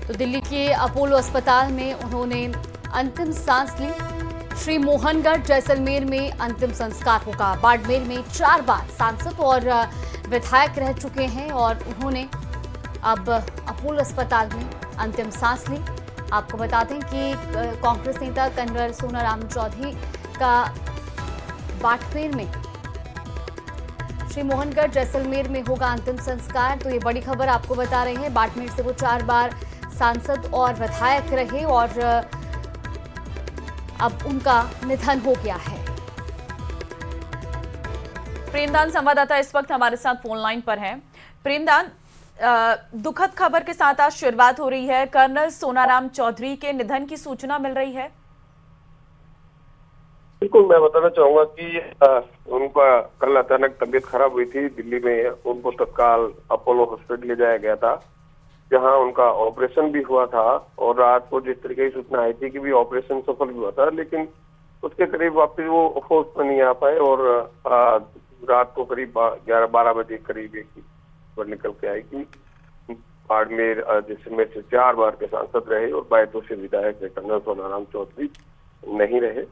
तो दिल्ली के अपोलो अस्पताल में उन्होंने अंतिम सांस ली। श्री मोहनगढ़ जैसलमेर में अंतिम संस्कार होगा। बाड़मेर में 4 बार सांसद और विधायक रह चुके हैं और उन्होंने अब अपोलो अस्पताल में अंतिम सांस ली। आपको बता दें कि कांग्रेस नेता कर्नल सोनाराम चौधरी का बाड़मेर में श्री मोहनगढ़ जैसलमेर में होगा अंतिम संस्कार। तो ये बड़ी खबर आपको बता रहे हैं। बाड़मेर से वो 4 बार सांसद और विधायक रहे और अब उनका निधन हो गया है। प्रेमदान संवाददाता इस वक्त हमारे साथ फोन लाइन पर हैं। प्रेमदान, दुखद खबर के साथ आज शुरुआत हो रही है। कर्नल सोनाराम चौधरी के निधन की सूचना मिल रही है। बिल्कुल, मैं बताना चाहूंगा कि उनका कल अचानक तबीयत खराब हुई थी दिल्ली में। उनको तत्काल अपोलो हॉस्पिटल ले जाया गया था, जहां उनका ऑपरेशन भी हुआ था। और रात को जिस तरीके की सूचना आई थी कि भी ऑपरेशन सफल हुआ था, लेकिन उसके करीब वापस वो होश में नहीं आ पाए और रात को करीब 11-12 बजे करीब एक खबर निकल के आई कि बाड़मेर जिसमें से 4 बार के सांसद रहे और 22 से विधायक कर्नल सोनाराम चौधरी नहीं रहे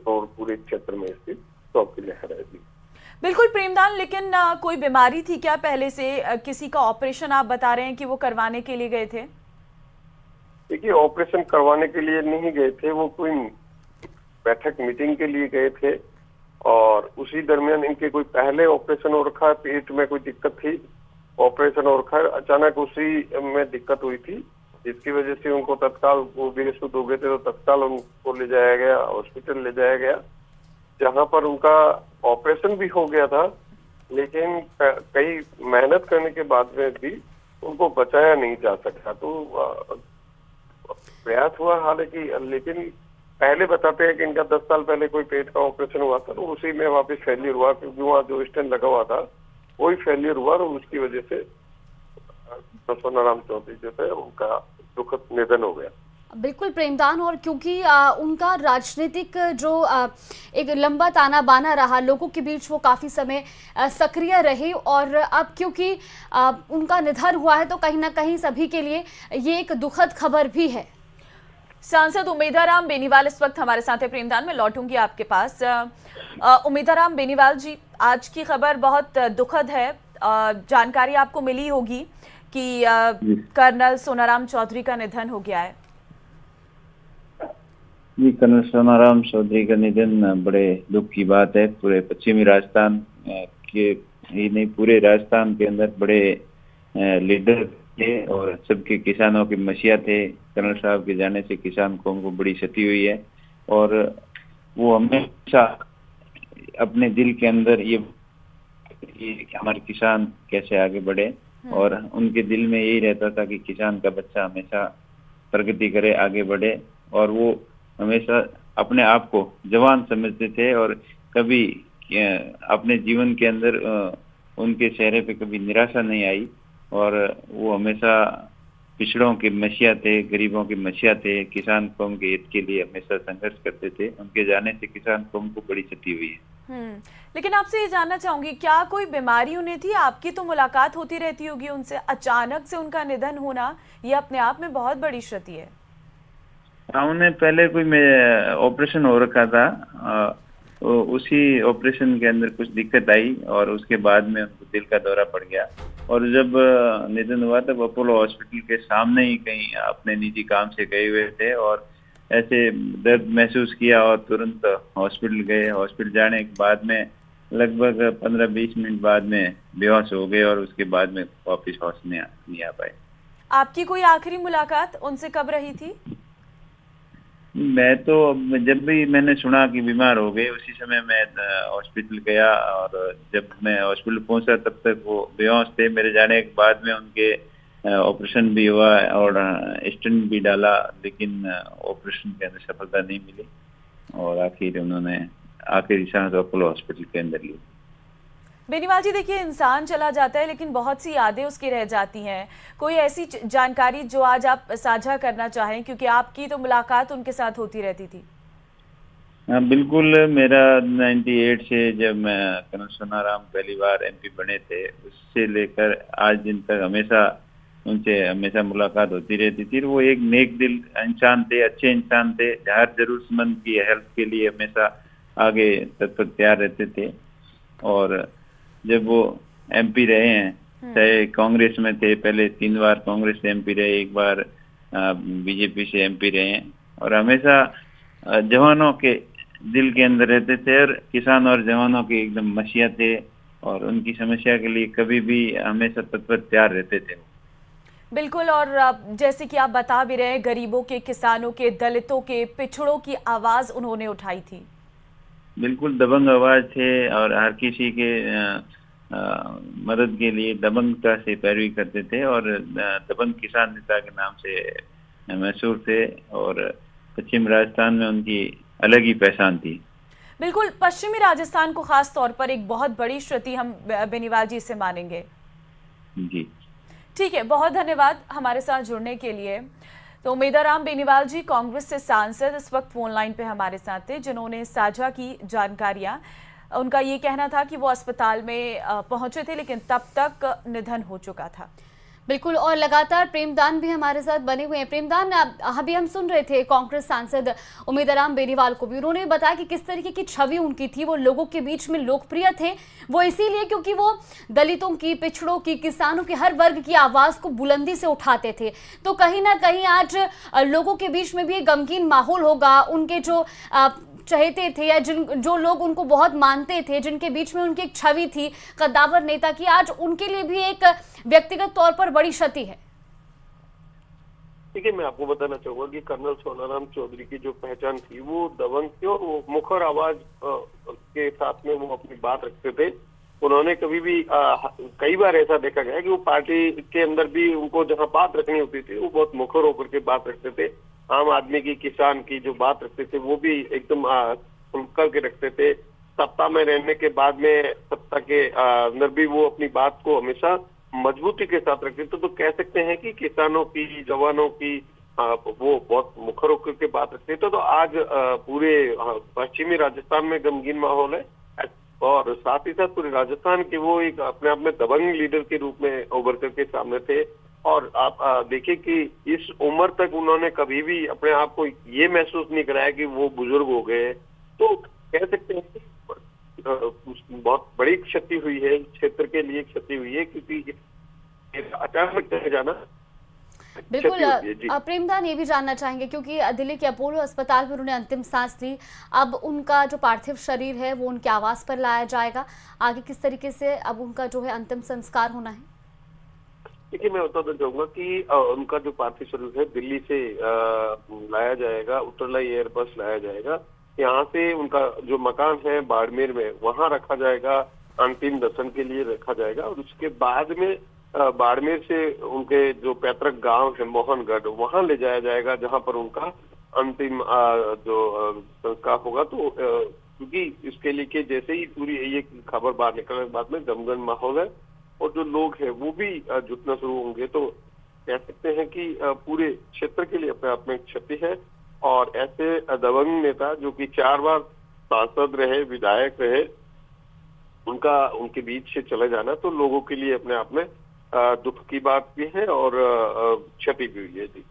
और पूरे क्षेत्र में इसकी शोक की लहर है। बिल्कुल प्रेमदान, लेकिन कोई बीमारी थी क्या पहले से? किसी का ऑपरेशन आप बता रहे हैं कि वो करवाने के लिए गए थे? देखिए, ऑपरेशन करवाने के लिए नहीं गए थे, वो कोई बैठक मीटिंग के लिए गए थे और उसी दरमियान इनके कोई पहले ऑपरेशन हो रखा है, पेट में कोई दिक्कत थी, ऑपरेशन हो रखा है, अचानक उसी में दिक्कत हुई थी, जिसकी वजह से उनको तत्काल वो बेहोश हो गए थे। तो तत्काल उनको ले जाया गया, हॉस्पिटल ले जाया गया, जहां पर उनका ऑपरेशन भी हो गया था। लेकिन कई मेहनत करने के बाद में भी उनको बचाया नहीं जा सका। तो प्रयास हुआ हालांकि, लेकिन पहले बताते हैं कि इनका 10 साल पहले कोई पेट का ऑपरेशन हुआ था, तो उसी में वापस फेलियर हुआ, क्योंकि वहाँ जो स्टेंट लगा हुआ था वही फेलियर हुआ और उसकी वजह से सोनाराम चौधरी जो थे उनका दुखद निधन हो गया। बिल्कुल प्रेमदान, और क्योंकि उनका राजनीतिक जो एक लंबा ताना बाना रहा लोगों के बीच, वो काफ़ी समय सक्रिय रहे और अब क्योंकि उनका निधन हुआ है तो कहीं ना कहीं सभी के लिए ये एक दुखद खबर भी है। सांसद उमेदाराम बेनीवाल इस वक्त हमारे साथ है। प्रेमदान, मैं लौटूंगी आपके पास। उमेदाराम बेनीवाल जी, आज की खबर बहुत दुखद है। जानकारी आपको मिली होगी कि कर्नल सोनाराम चौधरी का निधन हो गया है। जी, कर्नल सोनाराम चौधरी का निधन बड़े दुख की बात है। पूरे पश्चिमी राजस्थान के ही नहीं, पूरे राजस्थान के अंदर बड़े लीडर थे और सबके किसानों की मसीहा थे। कर्नल साहब के जाने से किसान कौम को बड़ी क्षति हुई है और वो हमेशा अपने दिल के अंदर ये हमारे किसान कैसे आगे बढ़े, और उनके दिल में यही रहता था कि किसान का बच्चा हमेशा प्रगति करे, आगे बढ़े। और वो हमेशा अपने आप को जवान समझते थे और कभी अपने जीवन के अंदर उनके चेहरे पे कभी निराशा नहीं आई और वो हमेशा पिछड़ों के मसीहा थे, गरीबों के मसीहा थे, किसान कौम के हित के लिए हमेशा संघर्ष करते थे। उनके जाने से किसान कौम को बड़ी क्षति हुई है। लेकिन आपसे ये जानना चाहूंगी, क्या कोई बीमारी उन्हें थी? आपकी तो मुलाकात होती रहती होगी उनसे, अचानक से उनका निधन होना ये अपने आप में बहुत बड़ी क्षति है। उन्हें पहले कोई ऑपरेशन हो रखा था, तो उसी ऑपरेशन के अंदर कुछ दिक्कत आई और उसके बाद में उनको दिल का दौरा पड़ गया और जब निधन हुआ तब अपोलो हॉस्पिटल के सामने ही कहीं अपने निजी काम से गए हुए थे और ऐसे दर्द महसूस किया और तुरंत हॉस्पिटल गए। हॉस्पिटल जाने के बाद में लगभग 15-20 मिनट बाद में बेहोश हो गए और उसके बाद में वापस होश नहीं आ पाए। आपकी कोई आखिरी मुलाकात उनसे कब रही थी? मैं तो जब भी मैंने सुना कि बीमार हो गए उसी समय मैं हॉस्पिटल गया और जब मैं हॉस्पिटल पहुंचा तब तक वो बेहोश थे। मेरे जाने के बाद में उनके ऑपरेशन भी हुआ और स्टेंट भी डाला, लेकिन ऑपरेशन के अंदर सफलता नहीं मिली और आखिर उन्होंने आखिरी सांस अपोलो हॉस्पिटल के अंदर ली। बेनीवाल जी, देखिए, इंसान चला जाता है लेकिन बहुत सी यादें उसकी रह जाती हैं। कोई ऐसी जानकारी जो आज आप साझा करना चाहें, क्योंकि आपकी तो मुलाकात उनके साथ होती रहती थी। हाँ बिल्कुल, मेरा 98 से जब मैं कर्नल सोनाराम पहली बार MP बने थे उससे लेकर आज दिन तक हमेशा उनसे हमेशा मुलाकात होती रहती थी। वो एक नेक दिल इंसान थे, अच्छे इंसान थे, हर जरूरतमंद की हेल्प के लिए हमेशा आगे तत्पर तैयार रहते थे। और जब वो MP रहे हैं, चाहे कांग्रेस में थे, पहले 3 बार कांग्रेस से MP रहे, 1 बार BJP से MP रहे हैं, और हमेशा जवानों के दिल के अंदर रहते थे और किसान और जवानों के एकदम मसीहा थे, और उनकी समस्या के लिए कभी भी हमेशा तत्पर तैयार रहते थे। बिल्कुल, और जैसे कि आप बता भी रहे हैं, गरीबों के, किसानों के, दलितों के, पिछड़ों की आवाज उन्होंने उठाई थी। बिल्कुल दबंग आवाज थे, और हर किसी के मदद के लिए दबंगता से पैरवी करते थे, और दबंग किसान नेता के नाम से मशहूर थे, और पश्चिम राजस्थान में उनकी अलग ही पहचान थी। बिल्कुल, पश्चिमी राजस्थान को खास तौर पर एक बहुत बड़ी क्षति हम बेनीवाल जी से मानेंगे। जी ठीक है, बहुत धन्यवाद हमारे साथ जुड़ने के लिए। तो उमेदाराम बेनीवाल जी कांग्रेस से सांसद इस वक्त फोन लाइन पे हमारे साथ थे, जिन्होंने साझा की जानकारियां। उनका ये कहना था कि वो अस्पताल में पहुंचे थे, लेकिन तब तक निधन हो चुका था। बिल्कुल, और लगातार प्रेमदान भी हमारे साथ बने हुए हैं। प्रेमदान, अभी हम सुन रहे थे कांग्रेस सांसद उमेदाराम बेनीवाल को भी, उन्होंने बताया कि किस तरीके की छवि उनकी थी, वो लोगों के बीच में लोकप्रिय थे। वो इसीलिए क्योंकि वो दलितों की, पिछड़ों की, किसानों की, हर वर्ग की आवाज़ को बुलंदी से उठाते थे। तो कहीं ना कहीं आज लोगों के बीच में भी एक गमगीन माहौल होगा। उनके जो चहेते थे या जो लोग उनको बहुत मानते थे, जिनके बीच में उनकी एक छवि थी कद्दावर नेता की, आज उनके लिए भी एक व्यक्तिगत तौर पर बड़ी क्षति है। देखिए, मैं आपको बताना चाहूंगा कि कर्नल सोनाराम चौधरी की जो पहचान थी वो दबंग थी, और वो मुखर आवाज के साथ में वो अपनी बात रखते थे। उन्होंने कभी भी कई बार ऐसा देखा गया कि वो पार्टी के अंदर भी उनको जहां बात रखनी होती थी वो बहुत मुखर होकर के बात रखते थे। आम आदमी की, किसान की जो बात रखते थे वो भी एकदम खुल के रखते थे। सत्ता में रहने के बाद में सत्ता के अंदर भी वो अपनी बात को हमेशा मजबूती के साथ रखते थे। तो कह सकते हैं कि किसानों की, जवानों की वो बहुत मुखर होकर के बात रखते थे। तो आज पूरे पश्चिमी राजस्थान में गमगीन माहौल है, और साथ ही साथ पूरे राजस्थान के वो एक अपने आप में दबंग लीडर के रूप में उभर करके सामने थे। और आप देखिए कि इस उम्र तक उन्होंने कभी भी अपने आप को ये महसूस नहीं कराया कि वो बुजुर्ग हो गए। तो कह सकते हैं कि बहुत बड़ी क्षति हुई है, क्षेत्र के लिए क्षति हुई है, क्योंकि अचानक चले जाना। बिल्कुल, प्रेमदान, ये भी जानना चाहेंगे क्योंकि दिल्ली के अपोलो अस्पताल में उन्होंने अंतिम सांस ली, अब उनका जो पार्थिव शरीर है वो उनके आवास पर लाया जाएगा। आगे किस तरीके से अब उनका जो है अंतिम संस्कार होना है? देखिए, मैं बताना चाहूंगा कि उनका जो पार्थिव शरीर है दिल्ली से लाया जाएगा, उत्तरलाई एयरबस लाया जाएगा। यहाँ से उनका जो मकान है बाड़मेर में, वहां रखा जाएगा, अंतिम दर्शन के लिए रखा जाएगा। और उसके बाद में बाड़मेर से उनके जो पैतृक गांव है मोहनगढ़, वहां ले जाया जाएगा, जहां पर उनका अंतिम जो संस्कार होगा। तो क्योंकि इसके लिए जैसे ही पूरी ये खबर बाहर निकलने के बाद में गमगीन माहौल है, और जो लोग हैं वो भी जुटना शुरू होंगे। तो कह सकते हैं कि पूरे क्षेत्र के लिए अपने आप में क्षति है। और ऐसे दबंग नेता जो कि 4 बार सांसद रहे, विधायक रहे, उनके बीच से चले जाना तो लोगों के लिए अपने आप में दुख की बात भी है और क्षति भी हुई है। जी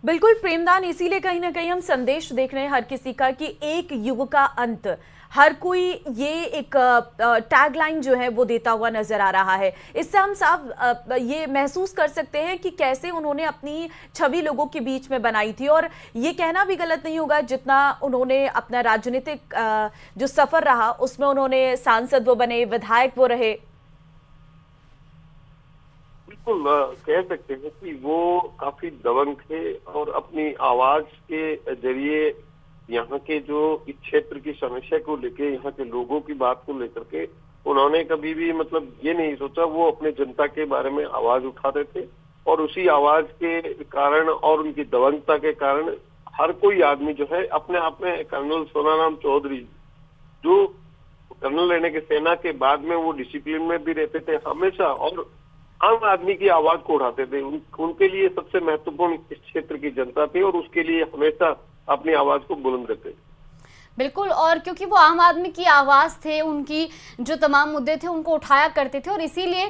बिल्कुल प्रेमदान, इसीलिए कहीं ना कहीं हम संदेश देख रहे हैं हर किसी का कि एक युग का अंत। हर कोई ये एक टैगलाइन जो है वो देता हुआ नजर आ रहा है। इससे हम साफ ये महसूस कर सकते हैं कि कैसे उन्होंने अपनी छवि लोगों के बीच में बनाई थी। और ये कहना भी गलत नहीं होगा, जितना उन्होंने अपना राजनीतिक जो सफर रहा उसमें उन्होंने सांसद वो बने, विधायक वो रहे। बिल्कुल कह सकते हैं कि वो काफी दबंग थे, और अपनी आवाज के जरिए यहाँ के जो इस क्षेत्र की समस्या को लेके, यहाँ के लोगों की बात को लेकर के उन्होंने कभी भी मतलब ये नहीं सोचा। वो अपने जनता के बारे में आवाज उठाते थे, और उसी आवाज के कारण और उनकी दबंगता के कारण हर कोई आदमी जो है अपने आप में, कर्नल सोनाराम चौधरी जो कर्नल रहने के सेना के बाद में वो डिसिप्लिन में भी रहते थे हमेशा, और आम आदमी की आवाज को उठाते थे। उनके लिए सबसे महत्वपूर्ण इस क्षेत्र की जनता थी, और उसके लिए हमेशा अपनी आवाज को बुलंद करते थे। बिल्कुल, और क्योंकि वो आम आदमी की आवाज़ थे, उनकी जो तमाम मुद्दे थे उनको उठाया करते थे, और इसीलिए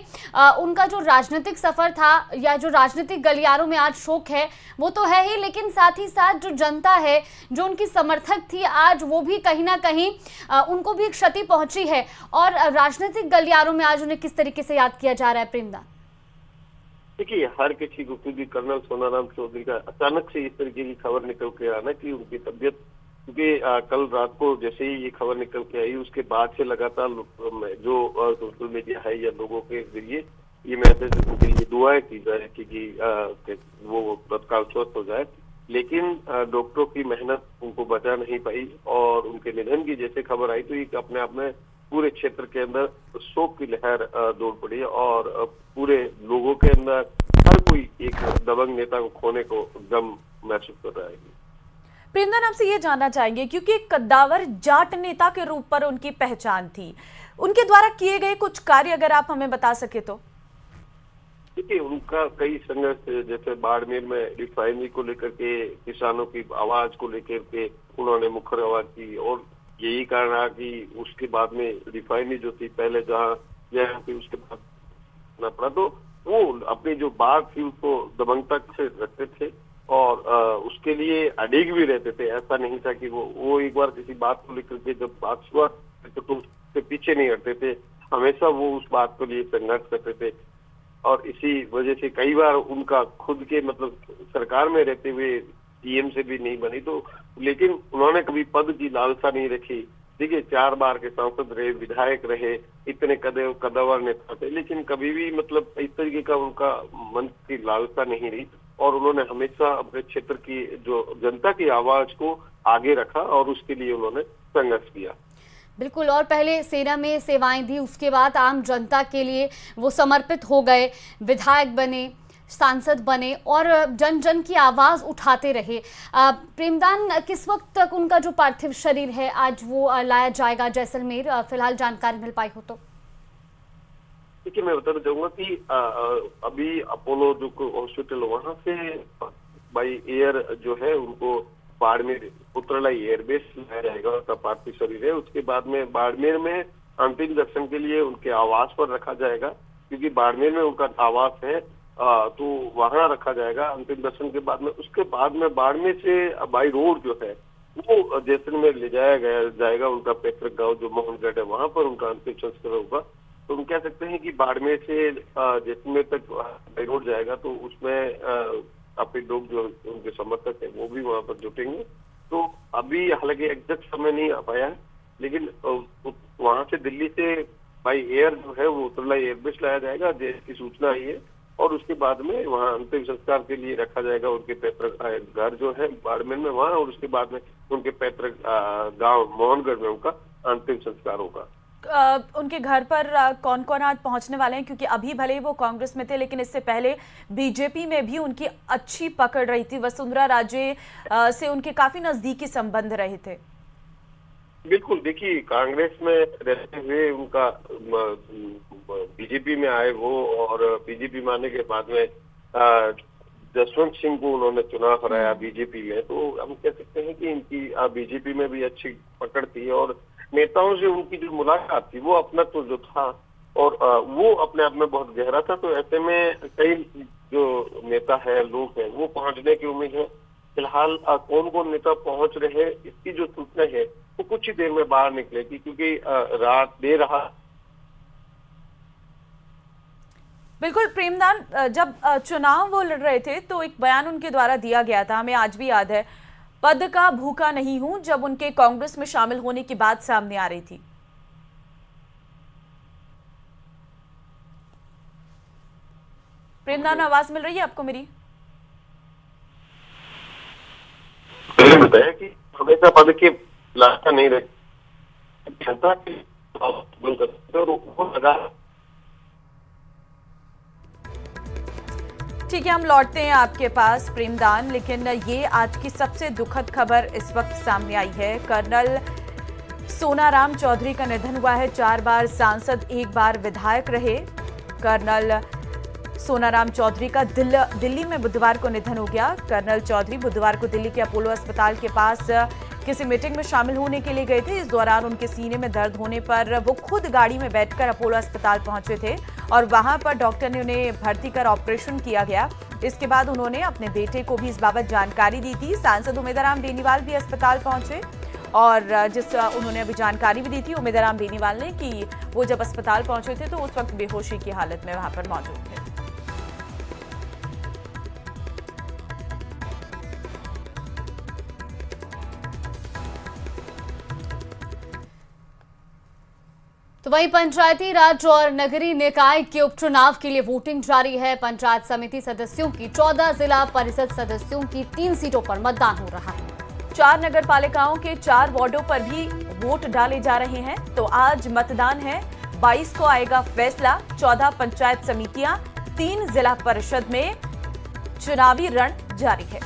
उनका जो राजनीतिक सफ़र था या जो राजनीतिक गलियारों में आज शोक है वो तो है ही, लेकिन साथ ही साथ जो जनता है, जो उनकी समर्थक थी, आज वो भी कहीं ना कहीं उनको भी क्षति पहुंची है। और राजनीतिक गलियारों में आज उन्हें किस तरीके से याद किया जा रहा है प्रेमदान? देखिए, हर किसी को खुद कर्नल सोनाराम चौधरी का अचानक से इस तरीके की खबर निकल के आना कि उनकी तबीयत, क्योंकि कल रात को जैसे ही ये खबर निकल के आई उसके बाद से लगातार जो सोशल मीडिया है या लोगों के जरिए ये मैसेज उनके लिए दुआएं की जाए कि वो तत्काल स्वस्थ हो जाए, लेकिन डॉक्टरों की मेहनत उनको बचा नहीं पाई और उनके निधन की जैसे खबर आई तो ये अपने आप में पूरे क्षेत्र के अंदर शोक की लहर दौड़ पड़ी और पूरे लोगों के अंदर हर कोई एक दबंग नेता को खोने को गम महसूस कर रहा है। प्रेमदान, आपसे ये जानना चाहेंगे क्योंकि एक कद्दावर जाट नेता के रूप पर उनकी पहचान थी, उनके द्वारा किए गए कुछ कार्य अगर आप हमें बता सके तो। देखिए, उनका कई संघर्ष, जैसे बाड़मेर में रिफाइनरी को लेकर के किसानों की आवाज को लेकर के उन्होंने मुखर आवाज की और यही कारण रहा कि उसके बाद में रिफाइनरी जो थी पहले जहाँ थी उसके बाद ना पड़ा, तो वो अपनी जो बात थी उसको दबंगता से रखते थे और उसके लिए अड़िग भी रहते थे। ऐसा नहीं था कि वो एक बार किसी बात को लेकर के जब बात हुआ तो उसके पीछे नहीं हटते थे, हमेशा वो उस बात के लिए संघर्ष करते थे और इसी वजह से कई बार उनका खुद के मतलब सरकार में रहते हुए सीएम से भी नहीं बनी, तो लेकिन उन्होंने कभी पद की लालसा नहीं रखी। देखिए, 4 बार के सांसद रहे, विधायक रहे, इतने कद्दावर नेता थे, लेकिन कभी भी मतलब इस तरीके का उनका मन की लालसा नहीं रही और उन्होंने हमेशा अपने क्षेत्र की जो जनता की आवाज को आगे रखा और उसके लिए उन्होंने संघर्ष किया। बिल्कुल, और पहले सेना में सेवाएं दी, उसके बाद आम जनता के लिए वो समर्पित हो गए, विधायक बने, सांसद बने और जन जन की आवाज़ उठाते रहे। प्रेमदान, किस वक्त तक उनका जो पार्थिव शरीर है आज वो लाया जाएगा जैसलमेर, फिलहाल जानकारी मिल पाई हो तो? देखिए, मैं बताना चाहूंगा कि अभी अपोलो जो हॉस्पिटल वहां से बाई एयर जो है उनको बाड़मेर पुत्रलाई एयरबेस लाया जाएगा, उसका पार्थिव शरीर है। उसके बाद में बाड़मेर में अंतिम दर्शन के लिए उनके आवास पर रखा जाएगा, क्योंकि बाड़मेर में उनका आवास है, तो वहां रखा जाएगा अंतिम दर्शन के बाद में। उसके बाद में बाड़मेर से बाई रोड जो है वो जैसलमेर ले जाया जाएगा उनका पैतृक गांव जो मोहनगढ़ है, वहां पर उनका अंतिम संस्कार होगा। तो हम कह सकते हैं कि बाड़मेर से जैसलमेर तक बाई रोड जाएगा, तो उसमें काफी लोग जो उनके समर्थक है वो भी वहां पर जुटेंगे। तो अभी हालांकि एग्जैक्ट समय नहीं आ पाया है, लेकिन वहां से दिल्ली से बाई एयर जो है वो उत्तरलाई एयरबेस लाया जाएगा, जिसकी सूचना आई है, और उसके बाद में वहाँ अंतिम संस्कार के लिए रखा जाएगा उनके पैतृक घर जो है बाड़मेर में वहाँ, और उसके बाद में उनके पैतृक गांव मोहनगढ़ में उनका अंतिम संस्कार होगा। उनके घर पर कौन कौन आज पहुंचने वाले हैं, क्योंकि अभी भले ही वो कांग्रेस में थे लेकिन इससे पहले बीजेपी में भी उनकी अच्छी पकड़ रही थी, वसुंधरा राजे से उनके काफी नजदीकी संबंध रहे थे। बिल्कुल, देखिए, कांग्रेस में रहते हुए उनका बीजेपी में आए वो, और बीजेपी में आने के बाद में जसवंत सिंह को उन्होंने चुनाव हराया बीजेपी में, तो हम कह सकते हैं कि इनकी बीजेपी में भी अच्छी पकड़ थी और नेताओं से उनकी जो मुलाकात थी वो अपना तो जो था और वो अपने आप में बहुत गहरा था। तो ऐसे में कई जो नेता है, लोग हैं, वो पहुंचने की उम्मीद है। फिलहाल कौन कौन नेता पहुंच रहे हैं इसकी जो सूचना है वो कुछ ही देर में बाहर निकलेगी, क्योंकि रात दे रहा। बिल्कुल प्रेमदान, जब चुनाव वो लड़ रहे थे तो एक बयान उनके द्वारा दिया गया था, हमें आज भी याद है, पद का भूखा नहीं हूं, जब उनके कांग्रेस में शामिल होने की बात सामने आ रही थी। प्रेमदान, आवाज मिल रही है आपको मेरी? बताया कि हमेशा पद के लालसा नहीं रहे, ठीक है, हम लौटते हैं आपके पास प्रेमदान, लेकिन ये आज की सबसे दुखद खबर इस वक्त सामने आई है। कर्नल सोनाराम चौधरी का निधन हुआ है। 4 बार सांसद, 1 बार विधायक रहे। कर्नल सोनाराम चौधरी का दिल्ली में बुधवार को निधन हो गया। कर्नल चौधरी बुधवार को दिल्ली के अपोलो अस्पताल के पास किसी मीटिंग में शामिल होने के लिए गए थे। इस दौरान उनके सीने में दर्द होने पर वो खुद गाड़ी में बैठकर अपोलो अस्पताल पहुंचे थे और वहां पर डॉक्टर ने उन्हें भर्ती कर ऑपरेशन किया गया। इसके बाद उन्होंने अपने बेटे को भी इस बाबत जानकारी दी थी। सांसद उमेदराम बेनीवाल भी अस्पताल पहुंचे और उन्होंने अभी जानकारी भी दी थी उमेदराम बेनीवाल ने कि वो जब अस्पताल पहुंचे थे तो उस वक्त बेहोशी की हालत में वहां पर मौजूद थे। तो वहीं पंचायती राज और नगरीय निकाय के उपचुनाव के लिए वोटिंग जारी है। पंचायत समिति सदस्यों की 14, जिला परिषद सदस्यों की 3 सीटों पर मतदान हो रहा है। 4 नगर पालिकाओं के 4 वार्डों पर भी वोट डाले जा रहे हैं। तो आज मतदान है, 22 को आएगा फैसला। 14 पंचायत समितियां, 3 जिला परिषद में चुनावी रण जारी है।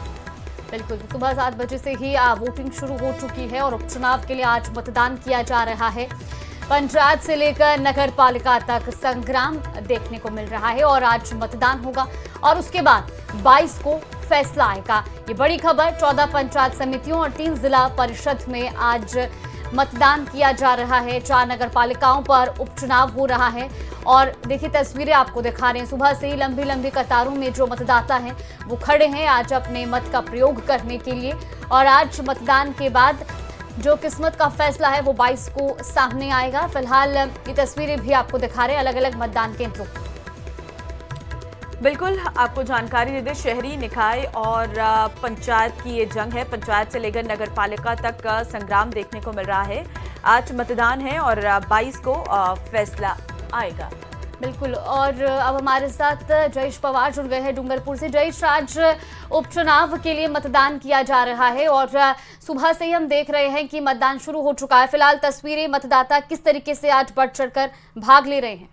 बिल्कुल, सुबह 7 बजे से ही वोटिंग शुरू हो चुकी है और उपचुनाव के लिए आज मतदान किया जा रहा है। पंचायत से लेकर नगर पालिका तक संग्राम देखने को मिल रहा है और आज मतदान होगा और उसके बाद 22 को फैसला आएगा। ये बड़ी खबर, 14 पंचायत समितियों और 3 जिला परिषद में आज मतदान किया जा रहा है। 4 नगर पालिकाओं पर उपचुनाव हो रहा है और देखिए तस्वीरें आपको दिखा रहे हैं। सुबह से ही लंबी लंबी कतारों में जो मतदाता हैं वो खड़े हैं आज अपने मत का प्रयोग करने के लिए और आज मतदान के बाद जो किस्मत का फैसला है वो 22 को सामने आएगा। फिलहाल ये तस्वीरें भी आपको दिखा रहे हैं अलग अलग मतदान केंद्रों। बिल्कुल, आपको जानकारी दे दें, शहरी निकाय और पंचायत की ये जंग है। पंचायत से लेकर नगर पालिका तक संग्राम देखने को मिल रहा है। आज मतदान है और 22 को फैसला आएगा। बिल्कुल, और अब हमारे साथ जयेश पवार जुड़ गए हैं डूंगरपुर से। जयेश, आज उपचुनाव के लिए मतदान किया जा रहा है और सुबह से ही हम देख रहे हैं कि मतदान शुरू हो चुका है। फिलहाल तस्वीरें, मतदाता किस तरीके से आज बढ़ चढ़कर भाग ले रहे हैं?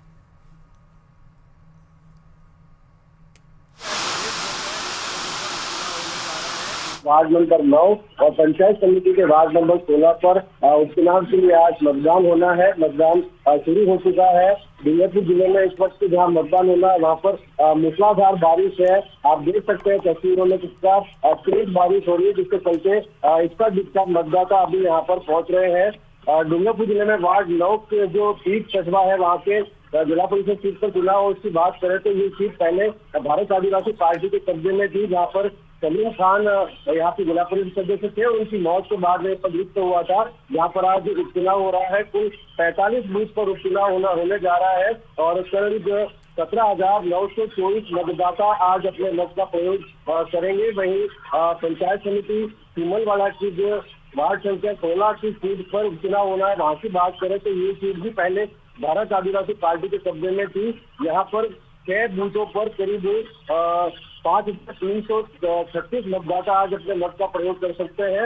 वार्ड नंबर 9 और पंचायत समिति के वार्ड नंबर 16 पर उपचुनाव के लिए आज मतदान होना है। मतदान शुरू हो चुका है। डूंगरपुर जिले में इस वक्त जहाँ मतदान होना है वहाँ पर मूसलाधार बारिश है। आप देख सकते हैं तस्वीरों में कितना तेज बारिश हो रही है, जिसके चलते इसका दिक्कत मतदाता अभी यहाँ पर पहुँच रहे हैं। डूंगरपुर जिले में वार्ड 9 के जो पीक कस्बा है वहाँ के जिला परिषद सीट पर चुनाव, उसकी बात करें तो ये सीट पहले भारत आदिवासी पार्टी के कब्जे में थी, जहाँ पर सलीम खान यहाँ के जिला परिषद सदस्य थे। उनकी मौत के बाद में पदयुक्त हुआ था। यहाँ पर आज उपचुनाव हो रहा है। कुल 45 बूथ पर उपचुनाव होने जा रहा है और करीब 17,924 मतदाता आज अपने मत का प्रयोग करेंगे। वहीं पंचायत समिति सिमलवाड़ा की जो वार्ड संख्या 16 की सीट पर उपचुनाव होना है, वहाँ की बात करें तो ये सीट भी पहले भारत आदिवासी पार्टी के कब्जे में थी। यहाँ पर 6 बूथों पर करीब 5,336 मतदाता आज अपने मत का प्रयोग कर सकते हैं।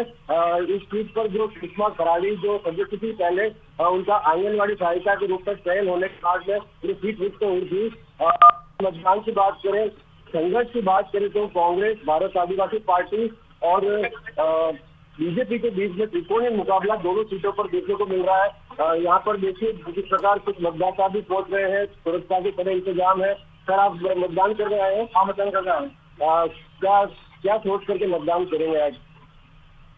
इस सीट पर जो सुषमा कराड़ी जो सदस्य थी पहले, उनका आंगनबाड़ी सहायिका के रूप में चयन होने के बाद में ये सीट रिक्त हुई थी। मतदान की बात करें, संघर्ष की बात करें तो कांग्रेस, भारत आदिवासी पार्टी और बीजेपी के बीच में त्रिकोणीय मुकाबला दोनों सीटों पर देखने को मिल रहा है। यहाँ पर देखिए जिस प्रकार कुछ मतदाता भी पहुंच रहे हैं, सुरक्षा के कड़े इंतजाम है। सर, आप मतदान कर रहे हैं? हाँ, मतदान कर रहे हैं। क्या सोच करके मतदान करेंगे आज?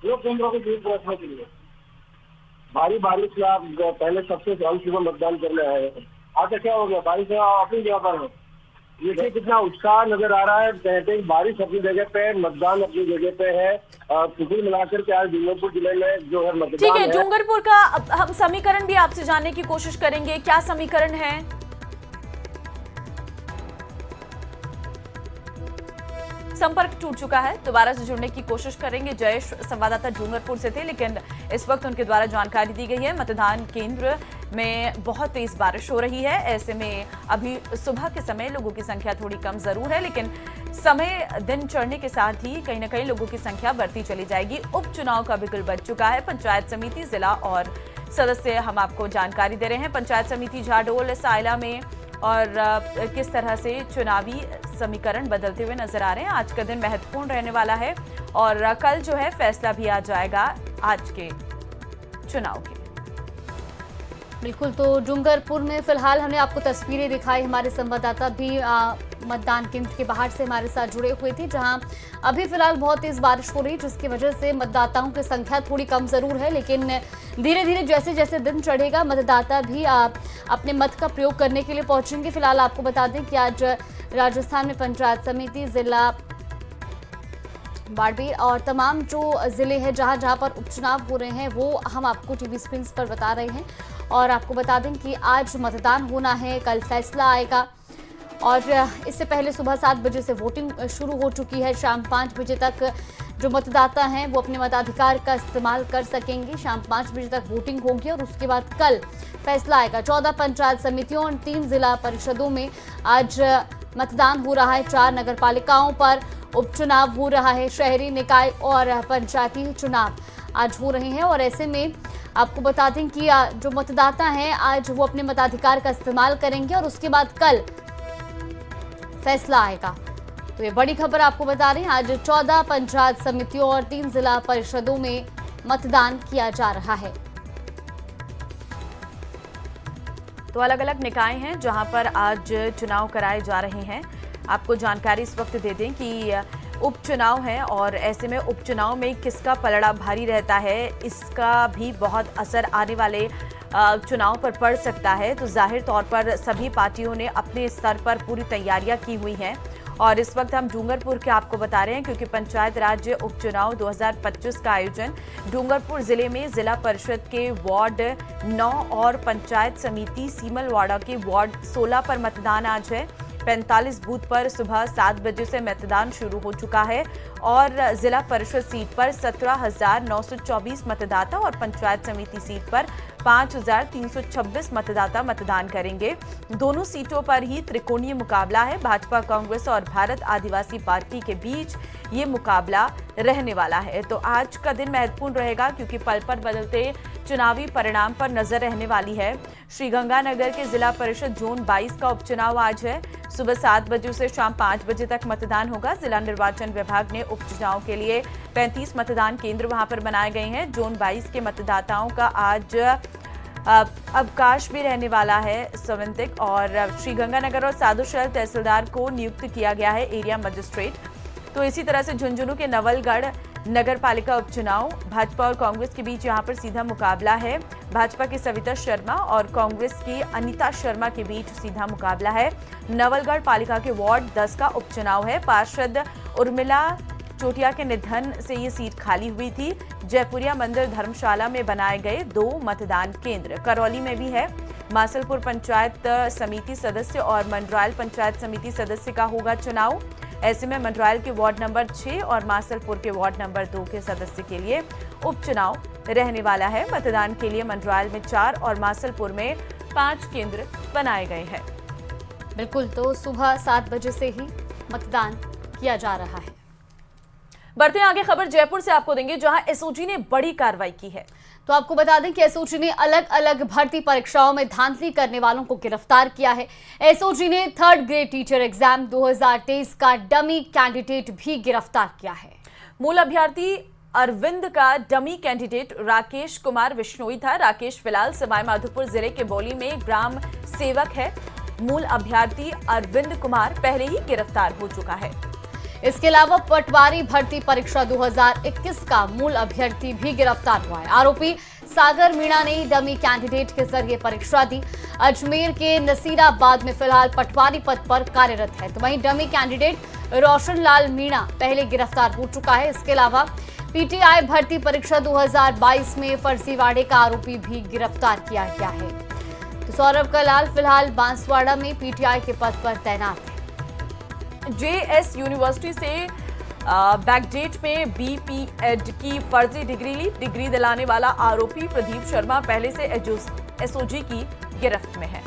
लोग केंद्रों के बीच पहुंचने के लिए भारी बारिश से आप पहले सबसे अंत सुबह मतदान करने आए हैं। आज क्या हो गया? बारिश अपनी जगह पर है। देखिए कितना उत्साह नजर आ रहा है। कहते हैं बारिश अपनी जगह पे है, मतदान अपनी जगह पे है। कुल मिलाकर के आज डूंगरपुर जिले में जो है मतदान ठीक है। डूंगरपुर का हम समीकरण भी आपसे जानने की कोशिश करेंगे। क्या समीकरण है? संपर्क टूट चुका है, दोबारा से जुड़ने की कोशिश करेंगे। जयेश संवाददाता डूंगरपुर से थे, लेकिन इस वक्त उनके द्वारा जानकारी दी गई है मतदान केंद्र में बहुत तेज बारिश हो रही है। ऐसे में अभी सुबह के समय लोगों की संख्या थोड़ी कम जरूर है, लेकिन समय दिन चढ़ने के साथ ही कहीं ना कहीं लोगों की संख्या बढ़ती चली जाएगी। उपचुनाव का बिगुल बज चुका है। पंचायत समिति, जिला और सदस्य हम आपको जानकारी दे रहे हैं। पंचायत समिति झाडोल, सायला में और किस तरह से चुनावी समीकरण बदलते हुए नजर आ रहे हैं। आज का दिन महत्वपूर्ण रहने वाला है और कल जो है फैसला भी आ जाएगा आज के चुनाव के। बिल्कुल, तो डूंगरपुर में फिलहाल हमने आपको तस्वीरें दिखाई। हमारे संवाददाता भी मतदान केंद्र के बाहर से हमारे साथ जुड़े हुए थे, जहां अभी फिलहाल बहुत तेज बारिश हो रही है, जिसकी वजह से मतदाताओं की संख्या थोड़ी कम जरूर है, लेकिन धीरे धीरे जैसे जैसे दिन चढ़ेगा मतदाता भी अपने मत का प्रयोग करने के लिए पहुंचेंगे। फिलहाल आपको बता दें कि आज राजस्थान में पंचायत समिति, जिला बाड़मेर और तमाम जो जिले हैं जहां जहां पर उपचुनाव हो रहे हैं वो हम आपको टीवी स्क्रीन पर बता रहे हैं। और आपको बता दें कि आज मतदान होना है, कल फैसला आएगा। और इससे पहले सुबह 7 बजे से वोटिंग शुरू हो चुकी है। शाम 5 बजे तक जो मतदाता हैं वो अपने मताधिकार का इस्तेमाल कर सकेंगे। शाम 5 बजे तक वोटिंग होगी और उसके बाद कल फैसला आएगा। 14 पंचायत समितियों और 3 जिला परिषदों में आज मतदान हो रहा है। 4 नगर पालिकाओं पर उपचुनाव हो रहा है। शहरी निकाय और पंचायती चुनाव आज हो रहे हैं और ऐसे में आपको बता दें कि जो मतदाता हैं आज वो अपने मताधिकार का इस्तेमाल करेंगे और उसके बाद कल फैसला आएगा। तो ये बड़ी खबर आपको बता रहे हैं, आज 14 पंचायत समितियों और 3 जिला परिषदों में मतदान किया जा रहा है। तो अलग अलग निकाय हैं जहां पर आज चुनाव कराए जा रहे हैं। आपको जानकारी इस वक्त दे दें कि उपचुनाव है और ऐसे में उपचुनाव में किसका पलड़ा भारी रहता है इसका भी बहुत असर आने वाले चुनाव पर पड़ सकता है। तो जाहिर तौर पर सभी पार्टियों ने अपने स्तर पर पूरी तैयारियां की हुई हैं और इस वक्त हम डूंगरपुर के आपको बता रहे हैं क्योंकि पंचायत राज्य उपचुनाव 2025 का आयोजन डूंगरपुर जिले में जिला परिषद के वार्ड 9 और पंचायत समिति सीमलवाड़ा के वार्ड 16 पर मतदान आज है। 45 बूथ पर सुबह 7 बजे से मतदान शुरू हो चुका है और जिला परिषद सीट पर 17,924 मतदाता और पंचायत समिति सीट पर 5,326 मतदाता मतदान करेंगे। दोनों सीटों पर ही त्रिकोणीय मुकाबला है। भाजपा, कांग्रेस और भारत आदिवासी पार्टी के बीच ये मुकाबला रहने वाला है। तो आज का दिन महत्वपूर्ण रहेगा क्योंकि पल पल बदलते चुनावी परिणाम पर नजर रहने वाली है। श्रीगंगानगर के जिला परिषद जोन 22 का उपचुनाव आज है। सुबह 7 बजे से शाम 5 बजे तक मतदान होगा। जिला निर्वाचन विभाग ने उपचुनाव के लिए 35 मतदान केंद्र वहां पर बनाए गए हैं। जोन 22 के मतदाताओं का आज अवकाश भी रहने वाला है। सवंतिक और श्रीगंगानगर और साधुशहर तहसीलदार को नियुक्त किया गया है एरिया मजिस्ट्रेट। तो इसी तरह से झुंझुनू के नवलगढ़ नगर पालिका उपचुनाव भाजपा और कांग्रेस के बीच यहां पर सीधा मुकाबला है। भाजपा की सविता शर्मा और कांग्रेस की अनीता शर्मा के बीच सीधा मुकाबला है। नवलगढ़ पालिका के वार्ड 10 का उपचुनाव है। पार्षद उर्मिला चोटिया के निधन से ये सीट खाली हुई थी। जयपुरिया मंदिर धर्मशाला में बनाए गए 2 मतदान केंद्र करौली में भी है। मासलपुर पंचायत समिति सदस्य और मंडरायल पंचायत समिति सदस्य का होगा चुनाव। ऐसे में मंडरायल के वार्ड नंबर 6 और मासलपुर के वार्ड नंबर 2 के सदस्य के लिए उपचुनाव रहने वाला है। मतदान के लिए मंडरायल में 4 और मासलपुर में 5 केंद्र बनाए गए हैं। बिल्कुल, तो सुबह 7 बजे से ही मतदान किया जा रहा है। बढ़ते हैं आगे, खबर जयपुर से आपको देंगे जहां एसओजी ने बड़ी कार्रवाई की है। तो आपको बता दें कि एसओजी ने अलग अलग भर्ती परीक्षाओं में धांधली करने वालों को गिरफ्तार किया है। एसओजी ने 3rd ग्रेड टीचर एग्जाम 2023 का डमी कैंडिडेट भी गिरफ्तार किया है। मूल अभ्यर्थी अरविंद का डमी कैंडिडेट राकेश कुमार विश्नोई था। राकेश फिलहाल सवाईमाधोपुर जिले के बौली में ग्राम सेवक है। मूल अभ्यर्थी अरविंद कुमार पहले ही गिरफ्तार हो चुका है। इसके अलावा पटवारी भर्ती परीक्षा 2021 का मूल अभ्यर्थी भी गिरफ्तार हुआ है। आरोपी सागर मीणा ने डमी कैंडिडेट के जरिए परीक्षा दी। अजमेर के नसीराबाद में फिलहाल पटवारी पद पर कार्यरत है। तो वहीं डमी कैंडिडेट रोशन लाल मीणा पहले गिरफ्तार हो चुका है। इसके अलावा पीटीआई भर्ती परीक्षा 2022 में फर्जीवाड़े का आरोपी भी गिरफ्तार किया गया है। तो सौरभ कलाल फिलहाल बांसवाड़ा में पीटीआई के पद पर तैनात है। जेएस यूनिवर्सिटी से बैकडेट में बीपीएड की फर्जी डिग्री ली। डिग्री दिलाने वाला आरोपी प्रदीप शर्मा पहले से एसओजी की गिरफ्त में है।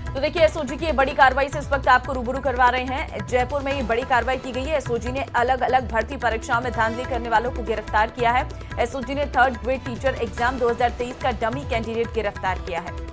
तो देखिए, एसओजी की बड़ी कार्रवाई से इस वक्त आपको रूबरू करवा रहे हैं। जयपुर में ये बड़ी कार्रवाई की गई है। एसओजी ने अलग अलग भर्ती परीक्षाओं में धांधली करने वालों को गिरफ्तार किया है। एसओजी ने 3rd ग्रेड टीचर एग्जाम 2023 का डमी कैंडिडेट गिरफ्तार किया है।